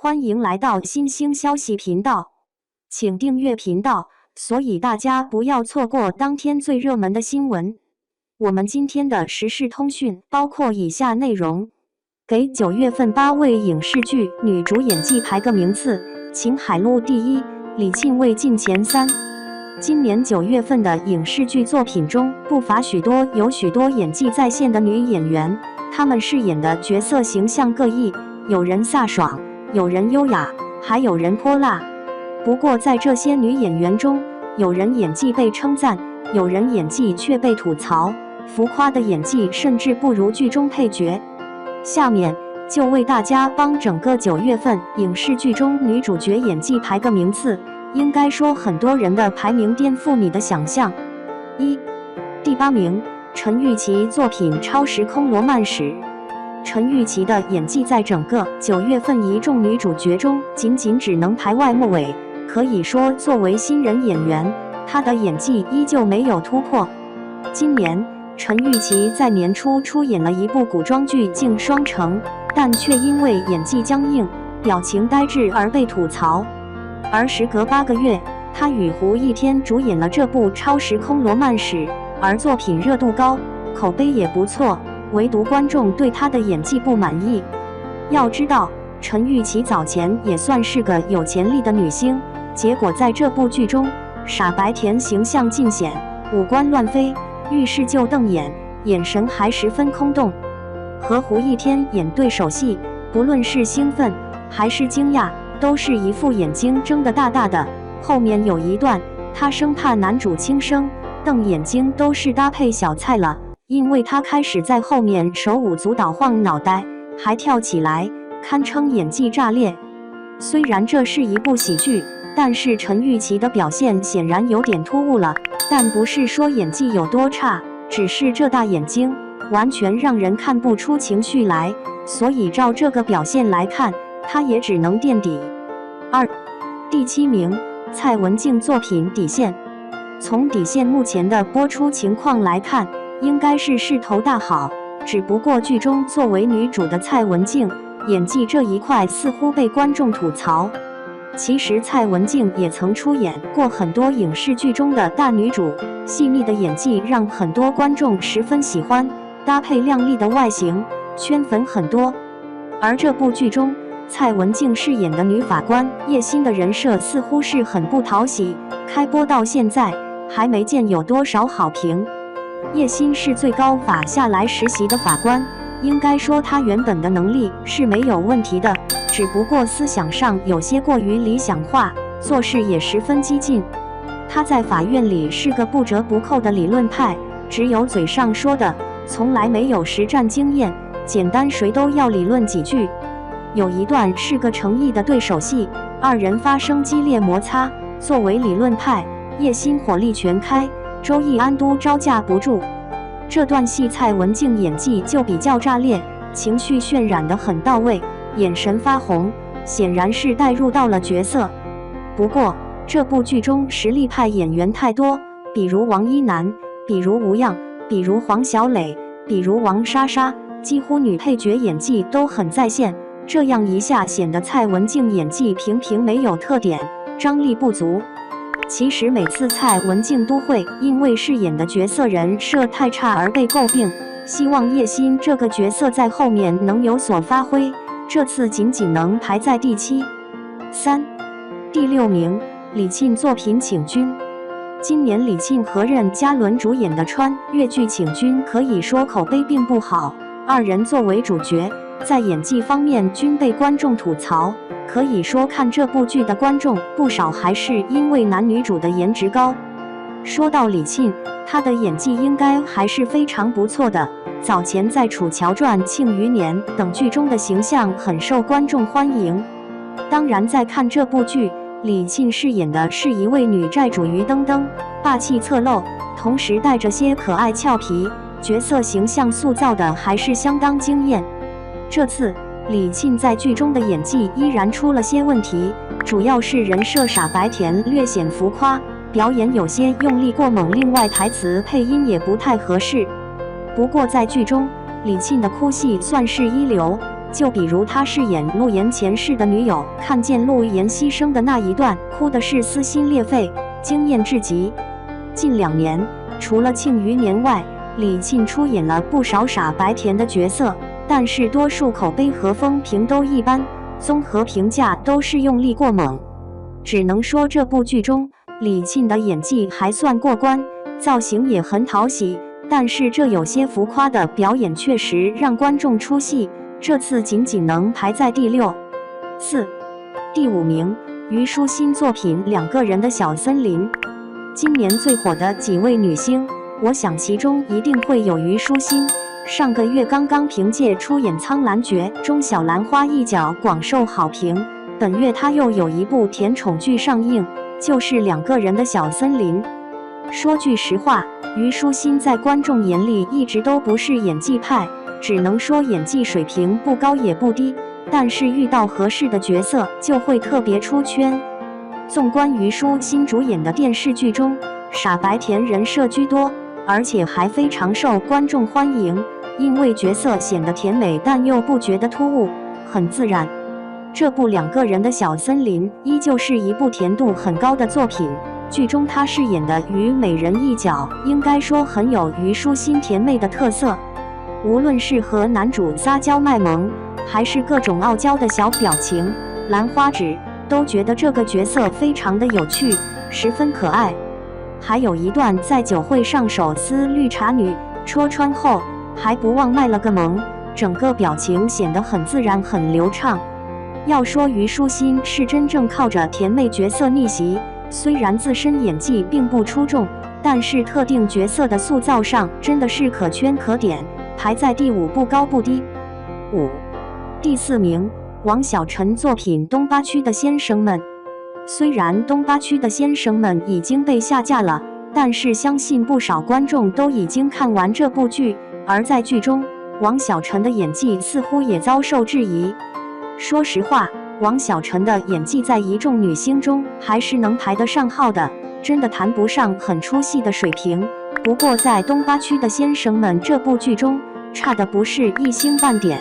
欢迎来到新兴消息频道，请订阅频道，所以大家不要错过当天最热门的新闻。我们今天的时事通讯包括以下内容：给9月份8位影视剧女主演技排个名次，秦海璐第一，李沁未进前3。今年9月份的影视剧作品中，不乏有许多演技在线的女演员，她们饰演的角色形象各异，有人飒爽，有人优雅，还有人泼辣。不过在这些女演员中，有人演技被称赞，有人演技却被吐槽，浮夸的演技甚至不如剧中配角。下面就为大家帮整个9月份影视剧中女主角演技排个名次，应该说很多人的排名颠覆你的想象。第8名，陈钰琪作品《超时空罗曼史》。陈钰琪的演技在整个9月份一众女主角中仅只能排外末尾，可以说作为新人演员，她的演技依旧没有突破。今年陈钰琪在年初出演了一部古装剧《镜双城》，但却因为演技僵硬、表情呆滞而被吐槽。而时隔8个月，她与胡一天主演了这部《超时空罗曼史》，而作品热度高，口碑也不错，唯独观众对她的演技不满意。要知道，陈钰琪早前也算是个有潜力的女星，结果在这部剧中，傻白甜形象尽显，五官乱飞，遇事就瞪眼，眼神还十分空洞。和胡一天演对手戏，不论是兴奋还是惊讶，都是一副眼睛睁得大大的。后面有一段，她生怕男主轻生，瞪眼睛都是搭配小菜了，因为她开始在后面手舞足蹈晃脑袋，还跳起来，堪称演技炸裂。虽然这是一部喜剧，但是陈钰琪的表现显然有点突兀了，但不是说演技有多差，只是这大眼睛完全让人看不出情绪来，所以照这个表现来看，她也只能垫底。第7名，蔡文静作品《底线》。从《底线》目前的播出情况来看，应该是势头大好，只不过剧中作为女主的蔡文静演技这一块似乎被观众吐槽。其实蔡文静也曾出演过很多影视剧中的大女主，细腻的演技让很多观众十分喜欢，搭配靓丽的外形，圈粉很多。而这部剧中，蔡文静饰演的女法官叶欣的人设似乎是很不讨喜，开播到现在还没见有多少好评。叶欣是最高法下来实习的法官，应该说她原本的能力是没有问题的，只不过思想上有些过于理想化，做事也十分激进。她在法院里是个不折不扣的理论派，只有嘴上说的，从来没有实战经验，简单谁都要理论几句。有一段是个诚意的对手戏，二人发生激烈摩擦，作为理论派，叶欣火力全开，周易安都招架不住。这段戏蔡文静演技就比较炸裂，情绪渲染得很到位，眼神发红，显然是带入到了角色。不过这部剧中实力派演员太多，比如王一楠，比如吴恙，比如黄小磊，比如王莎莎，几乎女配角演技都很在线，这样一下显得蔡文静演技平平没有特点，张力不足。其实每次蔡文静都会因为饰演的角色人设太差而被诟病，希望叶欣这个角色在后面能有所发挥，这次仅能排在第7。第6名，李沁作品《请君》。今年李沁和任嘉伦主演的穿越剧《请君》可以说口碑并不好，二人作为主角，在演技方面均被观众吐槽，可以说看这部剧的观众不少还是因为男女主的颜值高。说到李沁，她的演技应该还是非常不错的，早前在《楚乔传》《庆余年》等剧中的形象很受观众欢迎。当然在看这部剧，李沁饰演的是一位女债主于登登，霸气侧漏，同时带着些可爱俏皮，角色形象塑造的还是相当惊艳。这次李沁在剧中的演技依然出了些问题，主要是人设傻白甜略显浮夸，表演有些用力过猛，另外台词配音也不太合适。不过在剧中，李沁的哭戏算是一流，就比如他饰演陆岩前世的女友，看见陆岩牺牲的那一段，哭的是撕心裂肺，惊艳至极。近2年，除了《庆余年》外，李沁出演了不少傻白甜的角色，但是多数口碑和风评都一般，综合评价都是用力过猛。只能说这部剧中，李沁的演技还算过关，造型也很讨喜，但是这有些浮夸的表演确实让观众出戏，这次仅仅能排在第6、4、第5名。虞书欣作品《两个人的小森林》，今年最火的几位女星，我想其中一定会有虞书欣。上个月刚刚凭借出演《苍兰诀》中小兰花一角广受好评，本月她又有一部甜宠剧上映，就是《两个人的小森林》。说句实话，虞书欣在观众眼里一直都不是演技派，只能说演技水平不高也不低，但是遇到合适的角色就会特别出圈。纵观虞书欣主演的电视剧中，傻白甜人设居多，而且还非常受观众欢迎，因为角色显得甜美但又不觉得突兀，很自然。这部《两个人的小森林》依旧是一部甜度很高的作品，剧中她饰演的虞美人一角，应该说很有虞书欣甜妹的特色。无论是和男主撒娇卖萌，还是各种傲娇的小表情、兰花指，都觉得这个角色非常的有趣，十分可爱。还有一段在酒会上手撕绿茶女，戳穿后还不忘卖了个萌，整个表情显得很自然很流畅。要说虞书欣是真正靠着甜妹角色逆袭，虽然自身演技并不出众，但是特定角色的塑造上真的是可圈可点，排在第5不高不低。5、第4名，王晓晨作品《东八区的先生们》。虽然东八区的先生们已经被下架了，但是相信不少观众都已经看完这部剧，而在剧中，王晓晨的演技似乎也遭受质疑。说实话，王晓晨的演技在一众女星中还是能排得上号的，真的谈不上很出戏的水平。不过在东八区的先生们这部剧中，差的不是一星半点。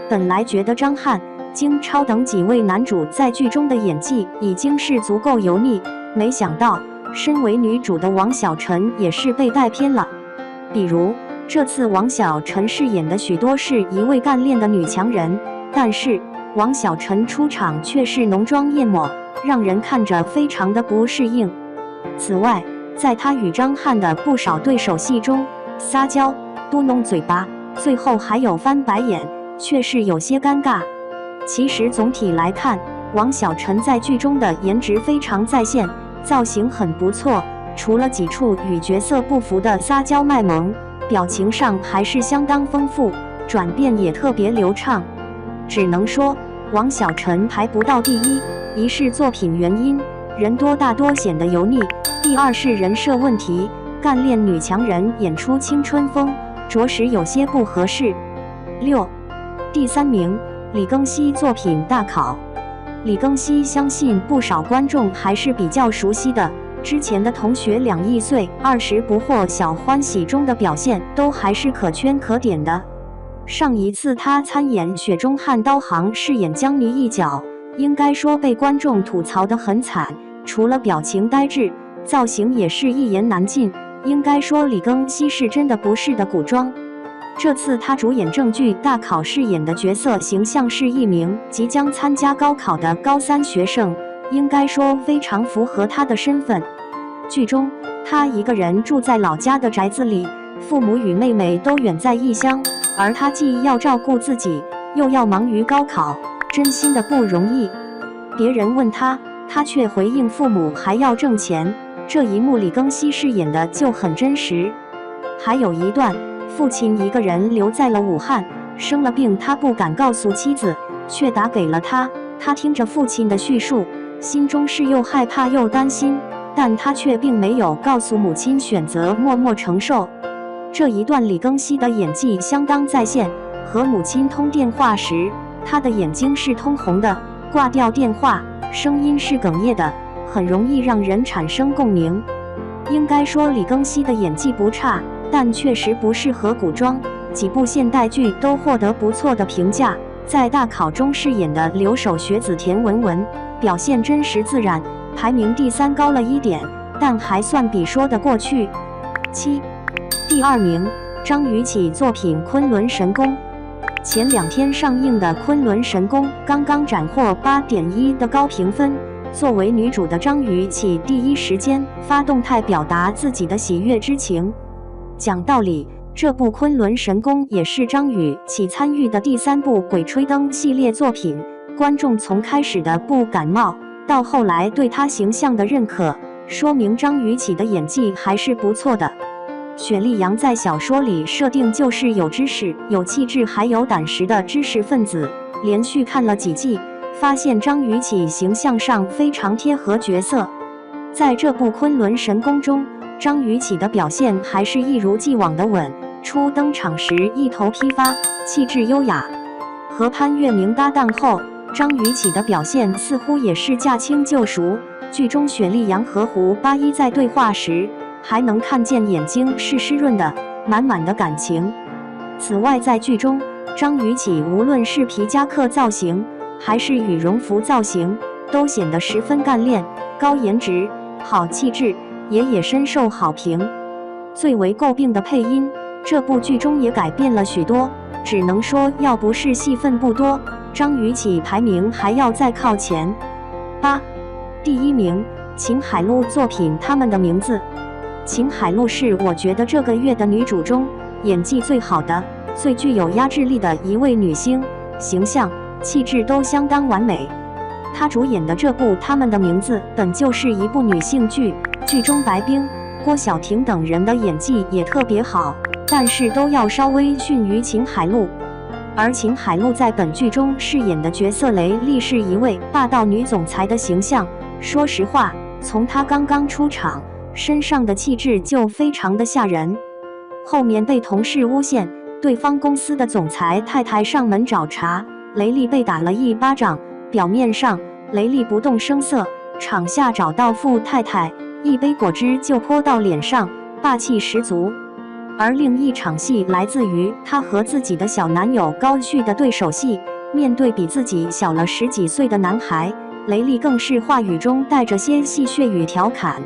本来觉得张翰、金超等几位男主在剧中的演技已经是足够油腻，没想到身为女主的王晓晨也是被带偏了。比如这次王晓晨饰演的许多是一位干练的女强人，但是王晓晨出场却是浓妆艳抹，让人看着非常的不适应。此外，在她与张翰的不少对手戏中，撒娇、嘟哝嘴巴，最后还有翻白眼，却是有些尴尬。其实总体来看，王晓晨在剧中的颜值非常在线，造型很不错，除了几处与角色不符的撒娇卖萌，表情上还是相当丰富，转变也特别流畅。只能说王晓晨排不到第1，一是作品原因，人多大多显得油腻；第2是人设问题，干练女强人演出青春风，着实有些不合适。6、第3名，李庚希作品《大考》。李庚希相信不少观众还是比较熟悉的，之前的同学2亿岁、20不惑、小欢喜中的表现都还是可圈可点的。上一次他参演《雪中悍刀行》饰演江妮一角，应该说被观众吐槽得很惨，除了表情呆滞，造型也是一言难尽，应该说李庚希是真的不是的古装。这次他主演正剧《大考》饰演的角色形象是一名即将参加高考的高3学生，应该说非常符合他的身份。剧中他一个人住在老家的宅子里，父母与妹妹都远在异乡，而他既要照顾自己，又要忙于高考，真心的不容易。别人问他，他却回应父母还要挣钱，这一幕李庚希饰演的就很真实。还有一段，父亲一个人留在了武汉，生了病，他不敢告诉妻子，却打给了他。他听着父亲的叙述，心中是又害怕又担心，但他却并没有告诉母亲，选择默默承受。这一段李庚希的演技相当在线，和母亲通电话时，他的眼睛是通红的，挂掉电话，声音是哽咽的，很容易让人产生共鸣。应该说李庚希的演技不差，但确实不适合古装，几部现代剧都获得不错的评价，在大考中饰演的留守学子田文文，表现真实自然，排名第3高了1点，但还算比说得过去。7. 第2名，张雨绮作品《昆仑神功》。前2天上映的《昆仑神功》刚刚斩获8.1的高评分。作为女主的张雨绮第一时间发动态表达自己的喜悦之情。讲道理，这部《昆仑神功》也是张雨绮参与的第3部《鬼吹灯》系列作品。观众从开始的不感冒，到后来对她形象的认可，说明张雨绮的演技还是不错的。雪莉杨在小说里设定就是有知识、有气质还有胆识的知识分子。连续看了几季，发现张雨绮形象上非常贴合角色。在这部《昆仑神功》中，张雨绮的表现还是一如既往的稳，初登场时一头披发，气质优雅。和潘粤明搭档后，张雨绮的表现似乎也是驾轻就熟。剧中雪莉杨和胡八一在对话时，还能看见眼睛是湿润的，满满的感情。此外，在剧中，张雨绮无论是皮夹克造型，还是羽绒服造型，都显得十分干练、高颜值、好气质，也深受好评。最为诟病的配音，这部剧中也改变了许多，只能说要不是戏份不多，张雨绮排名还要再靠前。8. 第1名，秦海璐作品《他们的名字》。秦海璐是我觉得这个月的女主中演技最好的、最具有压制力的一位女星，形象、气质都相当完美。她主演的这部《他们的名字》本就是一部女性剧，剧中白冰、郭晓婷等人的演技也特别好，但是都要稍微逊于秦海璐。而秦海璐在本剧中饰演的角色雷丽是一位霸道女总裁的形象。说实话，从她刚刚出场，身上的气质就非常的吓人。后面被同事诬陷，对方公司的总裁太太上门找茬，雷丽被打了一巴掌。表面上雷丽不动声色，场下找到富太太，一杯果汁就泼到脸上，霸气十足。而另一场戏来自于她和自己的小男友高旭的对手戏，面对比自己小了10几岁的男孩，雷丽更是话语中带着些戏谑与调侃。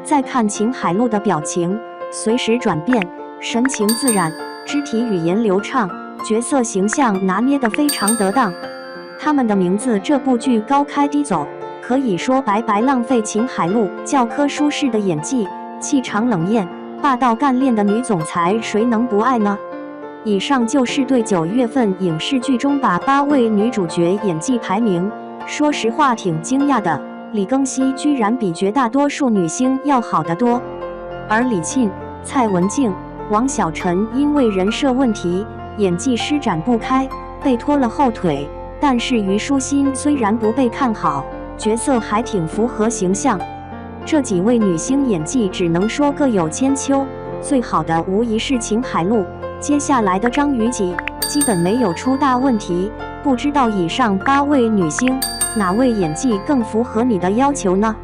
再看秦海璐的表情随时转变，神情自然，肢体语言流畅，角色形象拿捏得非常得当。他们的名字这部剧高开低走，可以说白白浪费秦海璐教科书式的演技，气场冷艳、霸道干练的女总裁，谁能不爱呢？以上就是对9月份影视剧中把8位女主角演技排名。说实话挺惊讶的，李庚希居然比绝大多数女星要好得多。而李沁、蔡文静、王晓晨因为人设问题，演技施展不开，被拖了后腿。但是虞书欣虽然不被看好，角色还挺符合形象。这几位女星演技只能说各有千秋，最好的无疑是秦海璐，接下来的张雨绮基本没有出大问题。不知道以上8位女星哪位演技更符合你的要求呢？